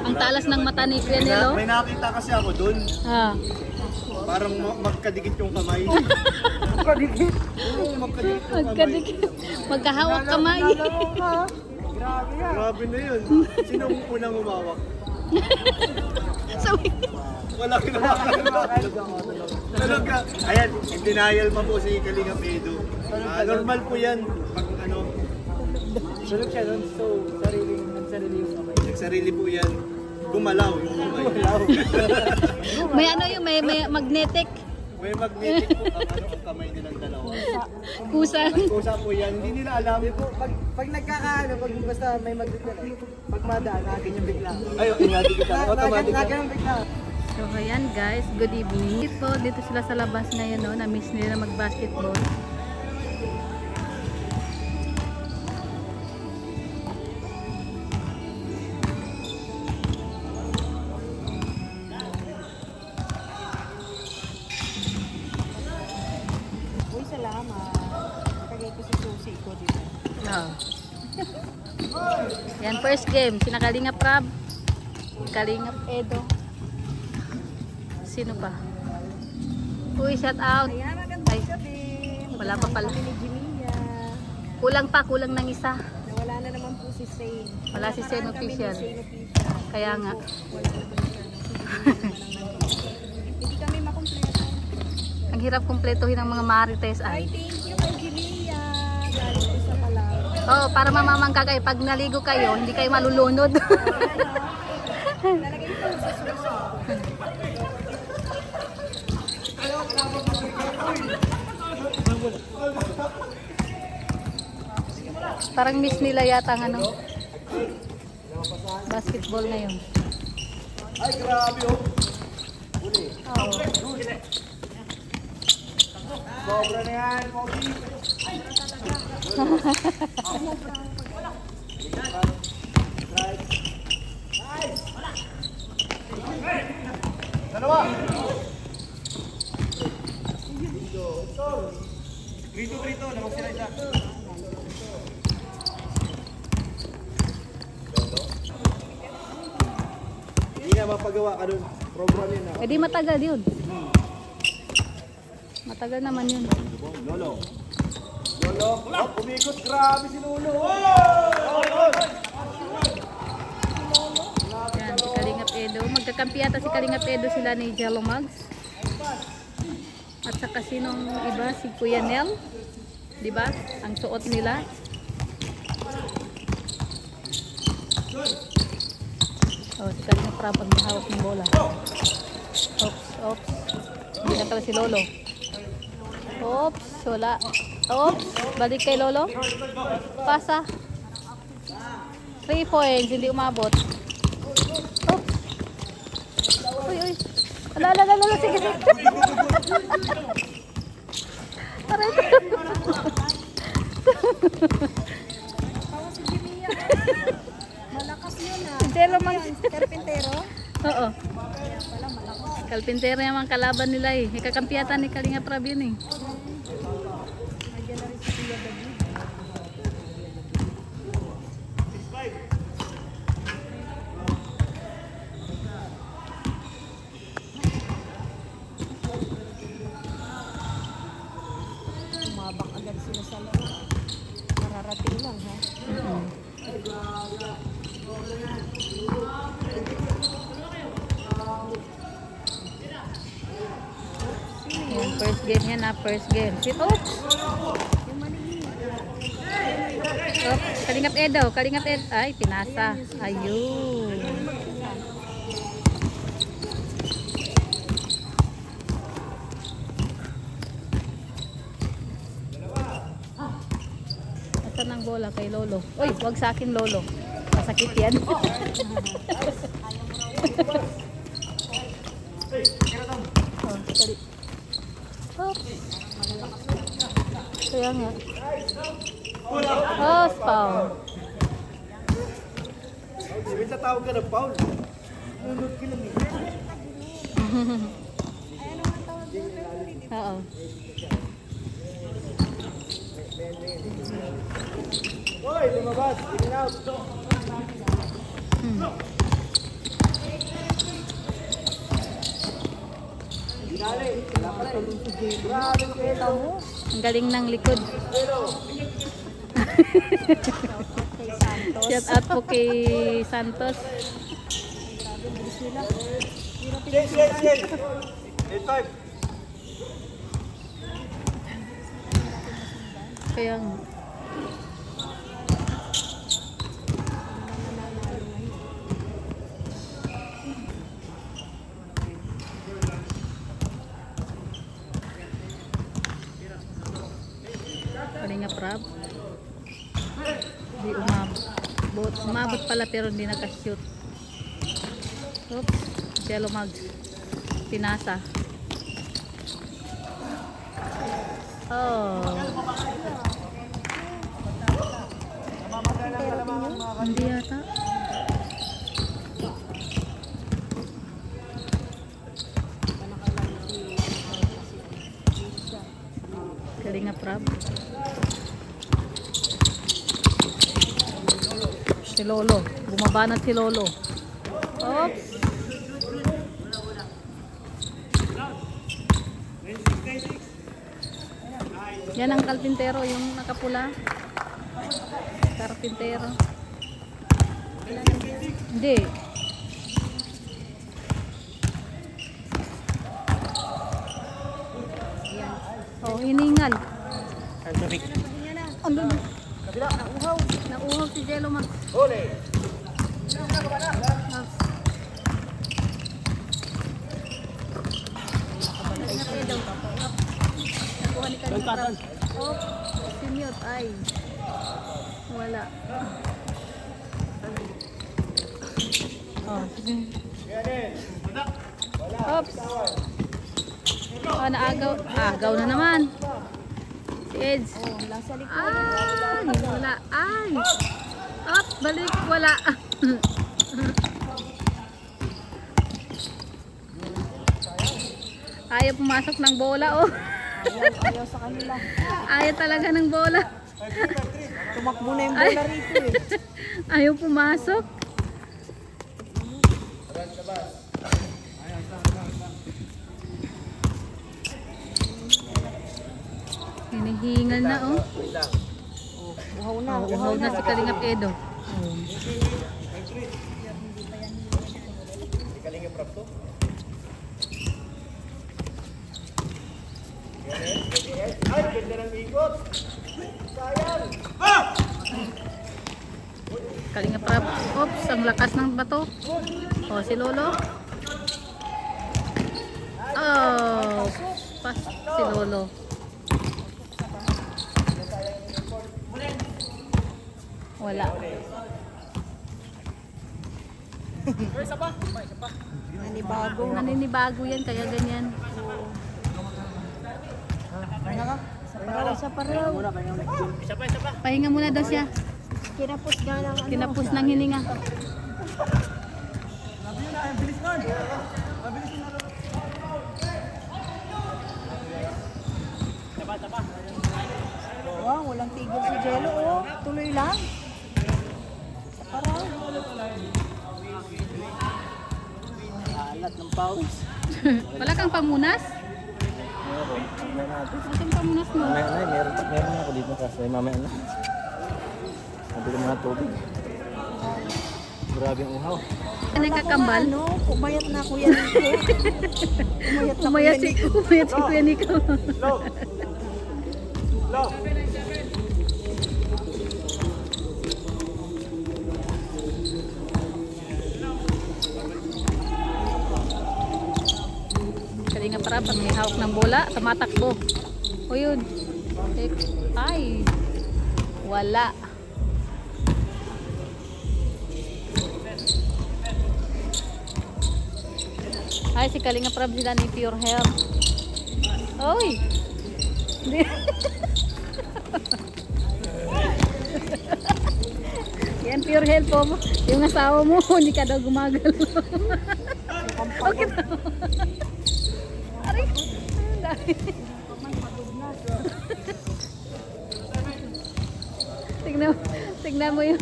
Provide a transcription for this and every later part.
Ang talas ng mata ni Kuya Nel, oh. May nakita kasi ako doon. Ah. Parang magkadikit yung kamay. Magkadikit? Oo, magkadikit yung kamay. Magkadikit. Magkahawak kamay. Grabe yan. Grabe na yun. Sino ang unang umawak? Sabi. Wala kinawakan. Tulog ka. Ayan, in denial pa po si Kalinga Pedro. Normal po yan. Pag ano. Tulog siya doon, so nagsarili yung kamay. Nagsarili po yan. Gumalaw yung kamay. May ano yung may magnetic. May magnetic po ang kamay nilang dalawa. Kusa. Kusa po yan. Hindi nila alam. Pag nagkakaano, pag basta may magdala, pag madaan, natin yung bigla. Ayun, ingati kita. Automatic. Natin yung bigla. So ayan guys, good evening. Dito sila sa labas ngayon, no? Na-miss nila mag-basketball. Uy, salamat. Tagay ko si Susi ko dito. Oh. Yan, first game. Sina Kalingap Rab, Kalingap Edo. Sino pa? Uy, shout out. Ayan, Ay, magandang gabi. wala pa pala. Ni Jimia. Kulang ng isa. Nawala na naman po si Shane. Wala si Shane official. Kaya nga. Wala naman siya. Hindi kami makumpleto. Ang hirap kumpletuhin ng mga marites Ay, ay. thank you kay Jimia. Galing ko sa Palau. Oh, para mamamangka kayo. Pag naligo kayo, hindi kayo malulunod. Lalagay ko sa suso. Parang miss nila yata ang ano, basketball ngayon. Ay, grabe oh. Uli. Oh. Sobra na yan, Pogi. Dalawa. Rito, lamang sila isa. Hindi na mapagawa ka dun. Program yun na. Eh di matagal yun. Matagal naman yun. Lolo. Lolo. Oh, umikot. Grabe si Lolo. Yan, si Kalingap Edo. Magkakampi yata si Kalingap Edo sila ni Jello Mags. At saka sinong iba? Si Kuya Nel. Diba? Ang suot nila. Oh, si Kalingap Rab pag nahawak ng bola. Oops. Hindi na pala si Lolo. Oops, wala. Oops, balik kay Lolo. Pasa. 3 points, hindi umabot. Oops. Uy. Ala, sige. Aray. Tawa si Jimia. Malakas yun ah. Jello Mags. Karpintero? Oo. Kaya pala malakas. Kalpintero yung mga kalaban nila eh. Ikakampiatan ni Kalingap Rab yun eh. Nandiyan na rin si Kuya David. Umabak agad sila sa laro. Mararating lang ha. Yan, first game yan na, first game. Oops! Yung maningin. Oops, Kalingap Edo. Ay, pinasa. Ayun. Nasaan ang bola kay Lolo? Uy, wag sa akin Lolo. Masakit yan. Oh, kali. Oops. Kaya nga. Oh, foul. Ibig sa tawag ka ng foul. Nunod ka lang eh. Ay, ano nga tawag doon? Oo. Hoy, lumabas. In and out. Grabe kita mo. Ang galing ng likod. Kay Santos. Shout out po kay Santos. Grabe bilis nila. Hirap Yes. 8-5. Kaya nga. Kalinga Prab. Di umabot. Umabot pala pero hindi nakashoot. Oops. Jello Mags. Pinasa. Oh. Hindi yata. Kalinga Prab. Si Lolo. Bumabanat si Lolo. Oops. Yan ang kalpintero, yung nakapula. Karpintero. Hindi. Oh, hiningal. Andun. Nauhaw. Nauhaw si Jello Max. Huli. Nakuha ni Kalipra. Oh, sinute. Ay. Wala. Oh, sige. Oops. Oh, naagaw. Agaw na naman. Si Eds. Oh, nasa likod. Ay, wala. Ay. Up, balik. Wala. Ayaw pumasok ng bola, oh. Ayaw sa kanila. Ayaw talaga ng bola. Tumakbo na yung bola rito eh. Ayaw pumasok. Hinihingal na, oh. Uhaw na. Oh, uhaw na si Kalingap Edo. Kalinga Prab to. Ay, ganda ng ikot. Sayang. Kalingap Prab. Oops, ang lakas ng bato. Oh, si Lolo. Oh, pas si Lolo. Wala. Nanibago. Naninibago yan, kaya ganyan. Sa paraw. Pahinga muna daw siya. Kinapos nga ng ano. Kinapos ng hininga. Wow, walang tigil si Jello oh. Tuloy lang. Sa paraw. Alat ng pawis. Wala kang pamunas? Meron. Asan pamunas mo? Meron ako dito kasi mamaya na. Nabili mo na tubig. Grabe ang uhaw. Ano yung kakambal? Ano, pumayat na Kuya Nico. Pumayat na Kuya Nico. Umayat si Kuya Nico. Low. Low. Kalinga para pag may hawak ng bola, tumatakbo. O yun. Ay. Wala. Ay, si Kalinga Prab sila ni Pure Hair. Oy! Hindi. Yan, Pure Hair po. Yung asawa mo, hindi ka daw gumagalaw. Okay na. Aray. Tignan mo yun.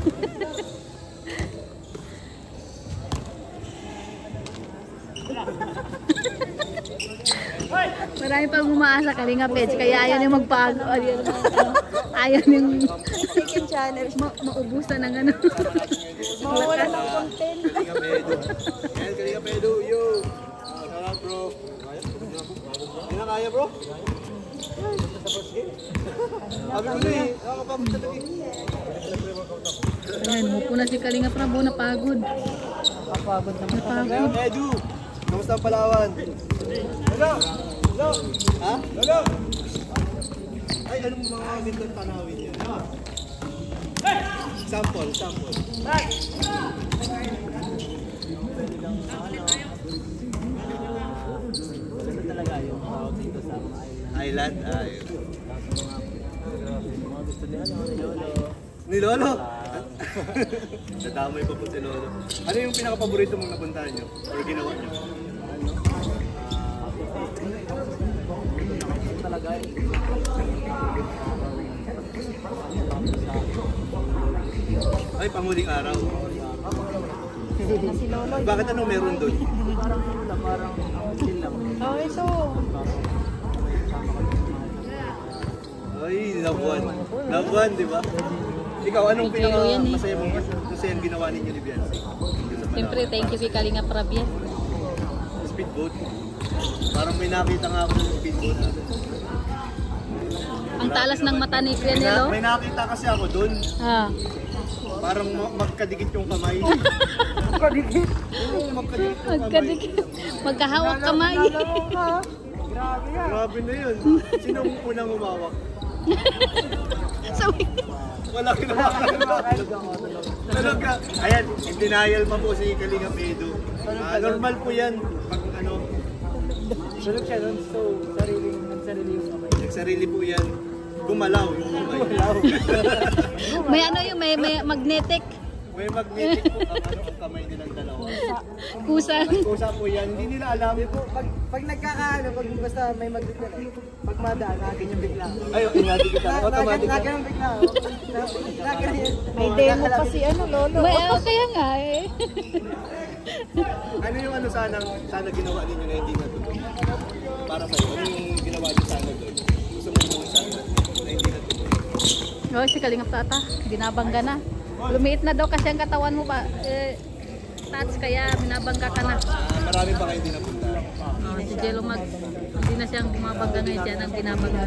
Marami pang umaasa Kalinga Page, kaya ayaw niya magpago. Ayaw niyang Second channel. maubusan ng ano. Mawawala ng content. Kalingap Edo. Ayan, Kalingap Edo, yo! Sarap bro. Hindi na kaya bro? Sabi ko na eh, nakakapagod talaga eh. Ayan, hupo na si Kalinga Prabo, napagod. Kapagod naman. Napagod. Edu, kamusta ang Palawan? Lolo! Lolo! Ha? Lolo! Ay, anong mga gandang tanawin yan? Sample, sample. Island? Ayun. Ni Lolo? Nadamay pa po si Lolo. Ano yung pinaka-paborito mong napuntahan nyo? Or ginawa nyo? Ay, panghuling araw. Na si Lolo. Bakit ano meron doon? Oh, ito. Ay, love one. Love one, di ba? Ikaw, anong Si Jello yan eh. pinaka-masaya mong masayang ginawa ninyo ni Biancy? Siyempre, thank you kay Kalinga Prab yan. Speedboat. Parang may nakita nga ako ng speedboat. Ang talas ng mata ni Kuya Nelo. May nakita kasi ako doon. Ah. Parang magkadikit yung kamay. Magkadikit? Oo, magkadikit yung kamay. Magkadikit. Magkahawak kamay. Grabe na yun. Sino ang unang umawak? Sabi. Wala kinawakan. Talaga. Ayan, in denial pa po si Kalingap Edo. Normal po yan. Pag ano, Sulog siya doon, so nagsarili yung kamay. nagsarili po yan. Gumalaw yung kamay. May ano yung may magnetic. May magnetic po ang kamay nilang dalawa. Kusa. Kusa po yan, hindi nila alam. Pag nagkakaano, pag basta may pag madaan, akin yung bigla. Ay, ingati kita. Automatic. Nakin yung bigla. Nakin yung May demo pa si ano, Lolo. May kaya nga eh. Ano yung ano sana ginawa ninyo na hindi natutunan? Para sa'yo, ano yung ginawa niyo sana doon? Gusto mo mong sana na hindi natutunan? Oh, si Kalingap Tata, binabangga na. Lumiit na daw kasi ang katawan mo pa. Tats, kaya binabangga ka na. Marami pa kayo hindi napunta. Oh, si Jello Mag, hindi na siyang bumabangga ngayon, siya ang binabangga.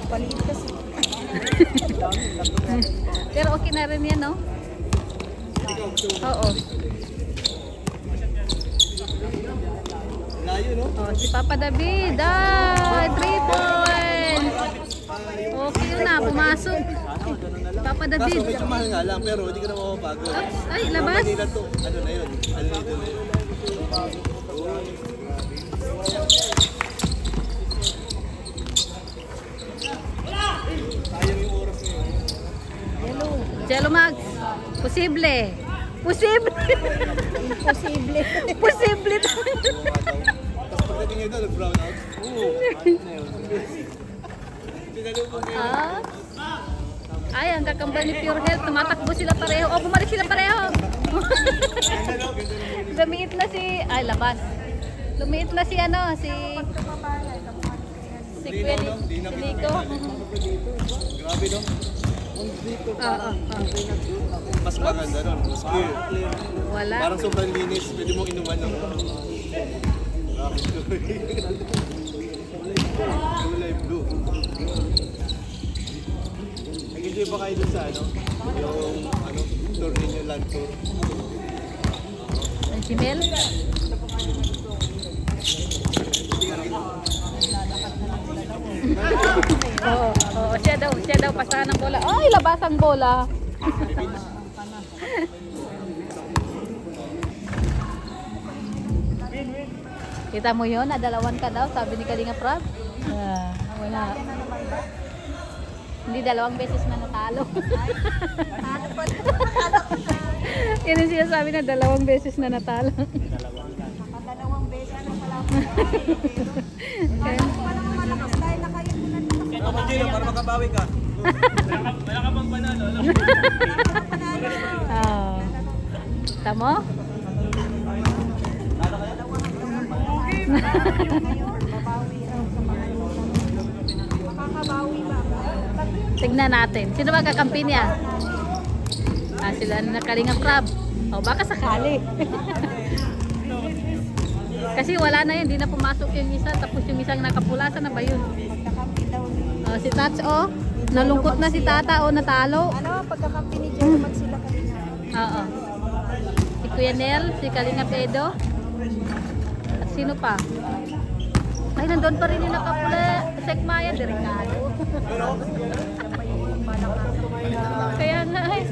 Paliit kasi. Pero okay na rin yan, no? Oo. Layo, no? Oh, si Papa David, 3 points. Okay yun na, pumasok. Papa Kaso David. medyo mahal nga lang, pero hindi ka na mapapagod. Oops, ay, labas. Manila to, ano na yun? Ano dito na yun? Sayang yung oras ngayon. Jello Mag, posible. Posible. Imposible. Posible. Tapos pagdating nyo doon, nag-brown out. Oo, ayos na yun. Pinalubog ngayon. Ah? Ay, ang kakambal ni Pure Health. Tumatakbo sila pareho. Oh, bumalik sila pareho. Lumiit na si... Ay, labas. Lumiit na si ano, si... Si Kuya no? Di na si Nico. Grabe, no? Mas maganda nun, mas clear. Wala. Parang sobrang linis, pwede mong inuman ng... Kulay blue. Nag-enjoy ba kayo dun sa ano? Yung ano, tour ninyo, land tour? Ang si Mel. Oo, siya daw pasahan ng bola. Ay, labas ang bola. Kita mo yun, nadalawan ka daw, sabi ni Kalinga Prab. Wala. Hindi, 2 beses na natalo. Yun yung sinasabi na 2 beses na natalo. Nakadalawang beses na pala ako. Okay. Parang malakas dahil nakaipunan na. Tama, Gino, para makabawi ka. Wala ka bang panalo, no? Oh. Tamo? Ngayon, babawi. Tignan natin. Sino ba kakampi niya? Sila na Kalingap Rab. O, baka sakali. Kasi wala na yun. Hindi na pumasok yung isa. Tapos yung isang nakapula. Saan na ba yun? Pagkakampi daw ni... Si Tats, oh. Nalungkot na si Tata, oh. Natalo. Ano, pagkakampi ni Jerry Mag sila kanina. Oo. Si Kuya Nel, si Kalingap Edo. At sino pa? Ay, nandun pa rin yung nakapula. Sekmaya, delikado. Kaya nga eh.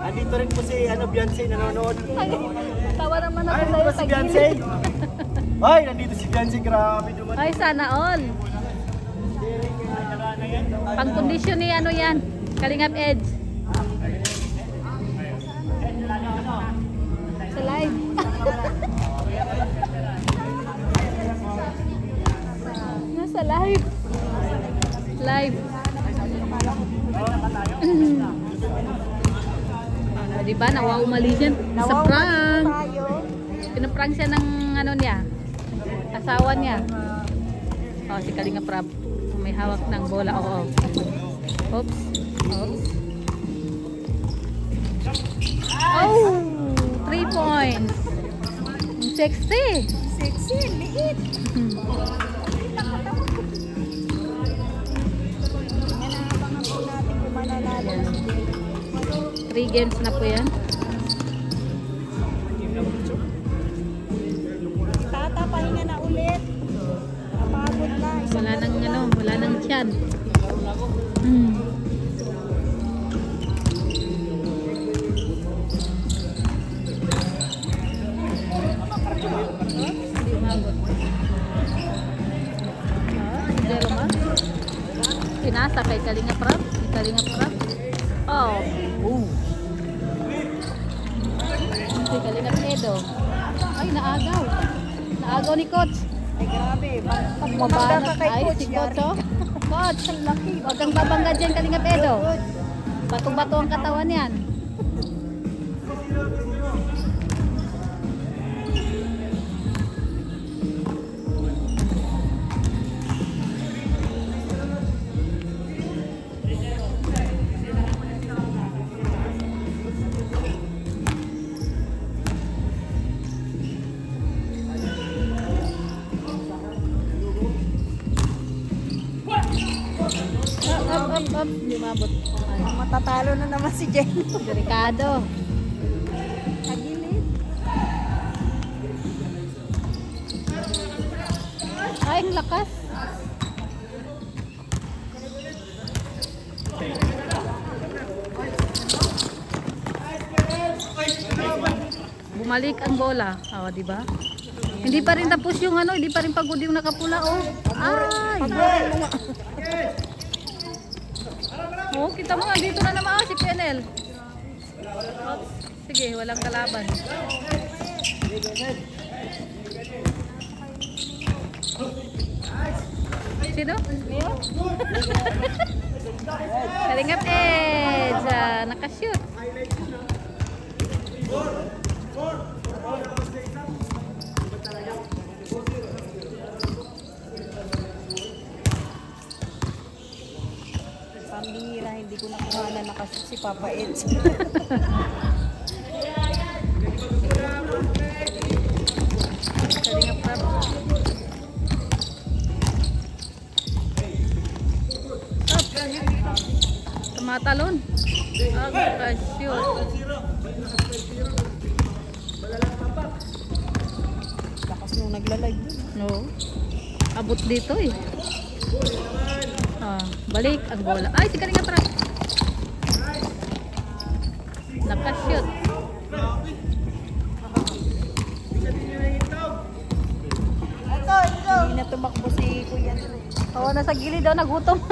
Andito rin po si Beyonce nanonood. Tawa naman ako Ay, sa'yo nandito ba si Beyonce? Ay, nandito si Beyonce. Grabe naman. Ay, sana all. Pang kondisyon ni ano yan? Kalingap Edge. Sa live. Nasa live. Live. Diba, nawaumali dyan sa prank. Pinaprank siya ng ano niya, asawa niya. Oh, si Kalingap Rab. May hawak ng bola. Oo. Oops. Oops. Oh! 3 points. Sexy. Sexy, liit. Yan ang abangan po natin kung mananalo. 3 games na po yan. Tata, pahinga na ulit. Napagod na. Wala nang ano, wala nang tiyan. Hindi umabot. Zero ma. Pinasa kay Kalingap Rab. Kalingap Rab. Oh. Si Kalingap Edo. Ay, naagaw. Naagaw ni Coach. Ay, grabe. Pag Mabanat ka kay ay Coach, si Coach, yari. oh. Coach, huwag kang babangga dyan, Kalingap Edo. Bato-bato ang katawan yan. Up, hindi umabot. Matatalo na naman si Jen. Delikado. Tagilid. Ay, ang lakas. Bumalik ang bola. Oh, di ba? Hindi pa rin tapos yung ano, hindi pa rin pagod yung nakapula, oh. Ay! Oh, kita mo nga dito na naman si PNL. Oops. Sige, walang kalaban. Sino? Kalingap Edge. Nakashoot. Pambihira, hindi ko nakuha na nakashoot si Papa Edge. Kalingap Rab. Tumatalon. Nakashoot. Lakas nung naglalag. No. Abot dito eh. Balik ang bola. Ay, si Kalingap Rab. Nakashoot. Hindi na tumakbo si Kuya. Oo, nasa gilid daw, nagutom.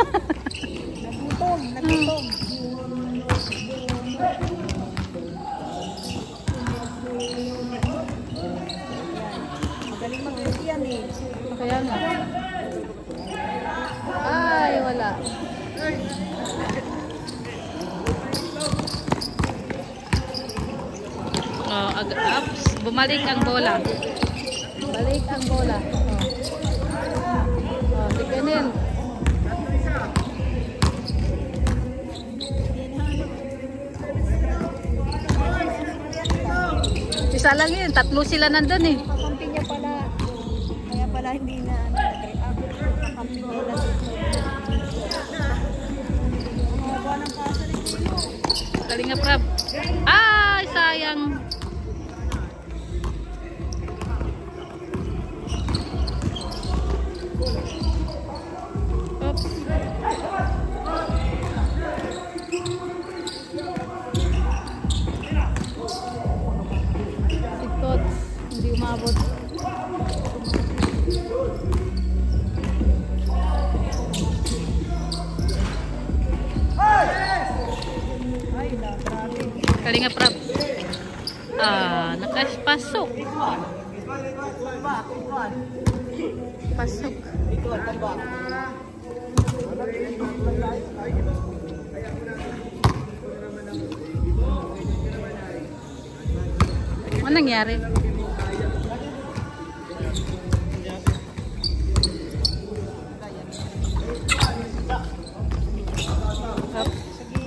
Nagutom. Magaling mag-shoot yan eh. Kaya nga. Ay, wala. Ups, bumalik ang bola. Balik ang bola. Oh, si Kenel. Isa lang yun, tatlo sila nandun eh. Kakampi niya pala. Kaya pala hindi na nag-react. Kakampi nila dito. Mahaba ng pasa ni Kilo. Kalinga Prab. Ay, sayang. Oops. Ikot. Hindi umabot. Kalinga Prab. Ah, nakapasok. Pasok. Ano nangyari?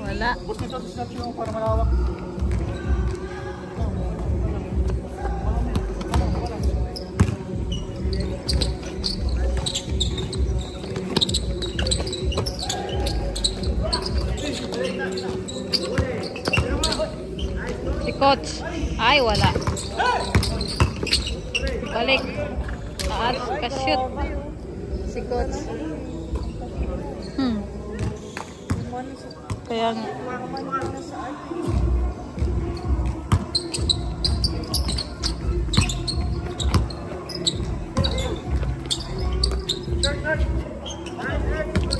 Wala. Si Coach. Ay, wala. Balik. Taas, ka-shoot. Si Coach. Kaya nga.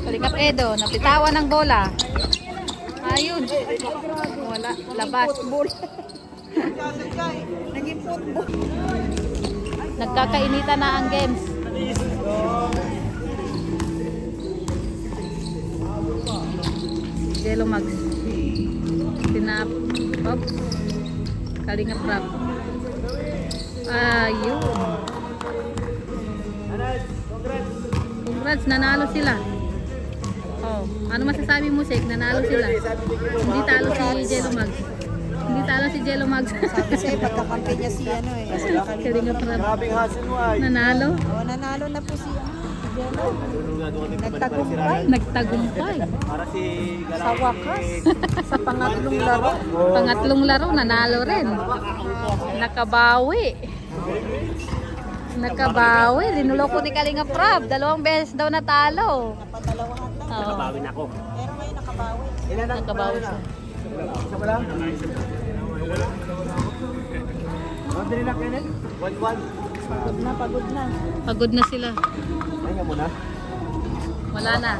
Kalikap Edo, napitawan ng bola. Ayun. Wala, labas. Naging football. Nagkakainitan na ang games. Yellow Mags. Sinap. Oops. Kalinga Prab. Ayun. Congrats, nanalo sila. Oh, ano masasabi mo, Sek? Nanalo sila. Hindi talo si Yellow Mags. Hindi talo si Yellow Mags. Sabi sa'yo, pagkakampi niya si ano eh. Kalinga Prab. Nanalo? Oo, nanalo na po si Jello. Nagtagumpay. Nagtagumpay. Para si Sa wakas. Sa pangatlong laro. Pangatlong laro, nanalo rin. Nakabawi. Nakabawi. Linuloko ni Kalinga Prab. 2 beses daw natalo. Napadalawahan lang. Nakabawi na ako. Pero ngayon nakabawi. Nakabawi siya. Isa ba lang? Ano din na Kenneth? 1-1. Pagod na, pagod na. Pagod na sila. Ay nga muna. Wala na.